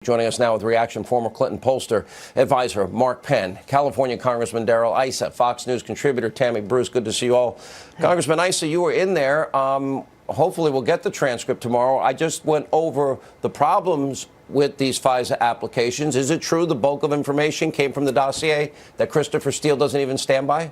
Joining us now with reaction, former Clinton pollster advisor Mark Penn, California Congressman Darrell Issa, Fox News contributor Tammy Bruce. Good to see you all. Congressman Issa, you were in there. Hopefully we'll get the transcript tomorrow. I just went over the problems with these FISA applications. Is it true the bulk of information came from the dossier that Christopher Steele doesn't even stand by?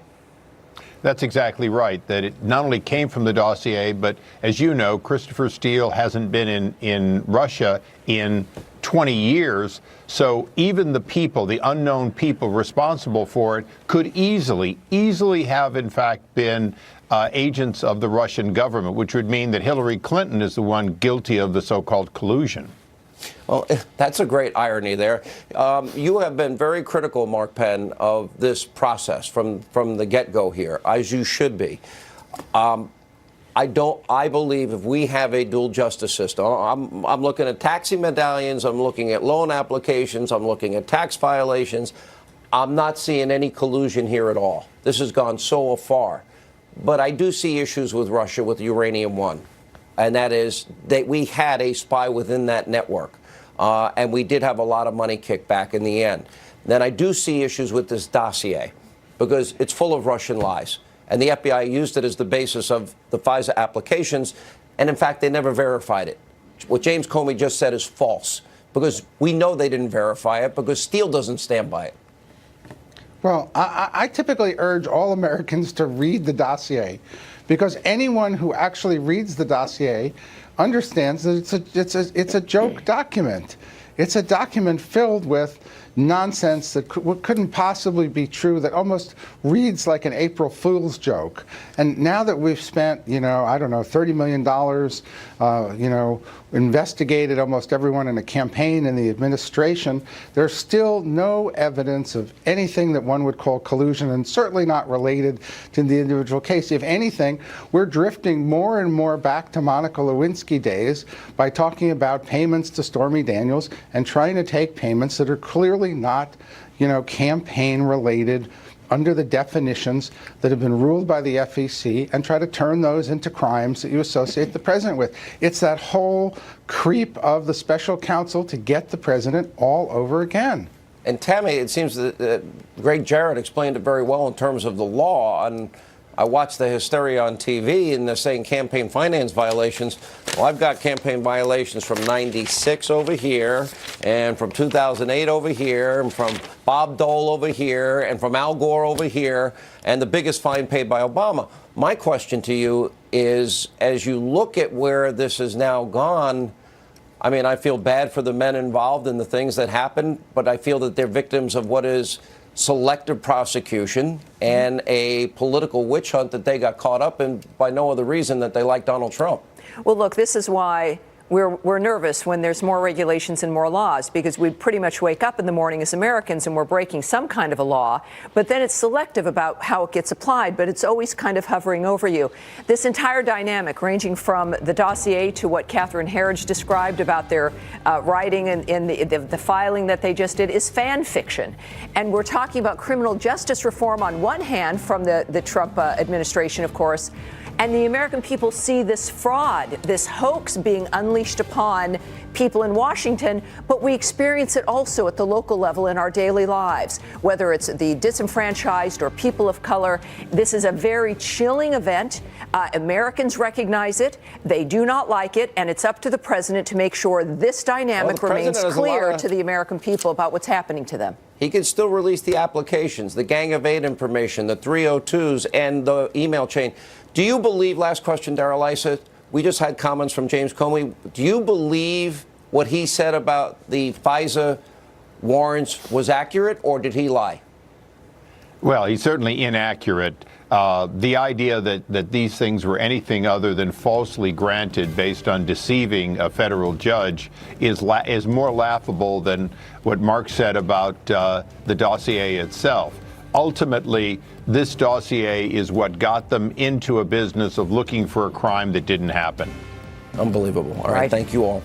That's exactly right, that it not only came from the dossier, but as you know, Christopher Steele hasn't been in Russia in 20 years. So even the people, the unknown people responsible for it, could easily have, in fact, been agents of the Russian government, which would mean that Hillary Clinton is the one guilty of the so-called collusion. Well, that's a great irony there. You have been very critical, Mark Penn, of this process from the get-go here, as you should be. I believe if we have a dual justice system, I'm looking at taxi medallions, I'm looking at loan applications, I'm looking at tax violations. I'm not seeing any collusion here at all. This has gone so far. But I do see issues with Russia with Uranium One. And that is that we had a spy within that network. And we did have a lot of money kicked back in the end. Then I do see issues with this dossier because it's full of Russian lies. And the FBI used it as the basis of the FISA applications. And in fact, they never verified it. What James Comey just said is false because we know they didn't verify it because Steele doesn't stand by it. Well, I typically urge all Americans to read the dossier because anyone who actually reads the dossier understands that it's a joke document. It's a document filled with nonsense that couldn't possibly be true, that almost reads like an April Fool's joke. And now that we've spent, I don't know, $30 million, investigated almost everyone in a campaign in the administration, there's still no evidence of anything that one would call collusion, and certainly not related to the individual case. If anything, we're drifting more and more back to Monica Lewinsky days by talking about payments to Stormy Daniels and trying to take payments that are clearly not, campaign related under the definitions that have been ruled by the FEC and try to turn those into crimes that you associate the president with. It's that whole creep of the special counsel to get the president all over again. And Tammy, it seems that Greg Jarrett explained it very well in terms of the law. And I watched the hysteria on TV and they're saying campaign finance violations. Well, I've got campaign violations from 96 over here and from 2008 over here and from Bob Dole over here and from Al Gore over here and the biggest fine paid by Obama. My question to you is, as you look at where this has now gone, I mean, I feel bad for the men involved in the things that happened, but I feel that they're victims of what is selective prosecution and a political witch hunt that they got caught up in by no other reason that they like Donald Trump. Well, look, this is why we're nervous when there's more regulations and more laws, because we pretty much wake up in the morning as Americans and we're breaking some kind of a law, but then it's selective about how it gets applied, but it's always kind of hovering over you. This entire dynamic, ranging from the dossier to what Catherine Herridge described about their writing and the filing that they just did, is fan fiction. And we're talking about criminal justice reform on one hand from the Trump administration, of course, and the American people see this fraud, this hoax being unleashed upon people in Washington, but we experience it also at the local level in our daily lives, whether it's the disenfranchised or people of color. This is a very chilling event. Americans recognize it. They do not like it, and it's up to the president to make sure this dynamic remains clear to the American people about what's happening to them. He can still release the applications, the Gang of Eight information, the 302s, and the email chain. Do you believe, last question, Darrell Issa, we just had comments from James Comey. Do you believe what he said about the FISA warrants was accurate, or did he lie? Well, he's certainly inaccurate. The idea that these things were anything other than falsely granted based on deceiving a federal judge is more laughable than what Mark said about the dossier itself. Ultimately, this dossier is what got them into a business of looking for a crime that didn't happen. Unbelievable. All right. Thank you all.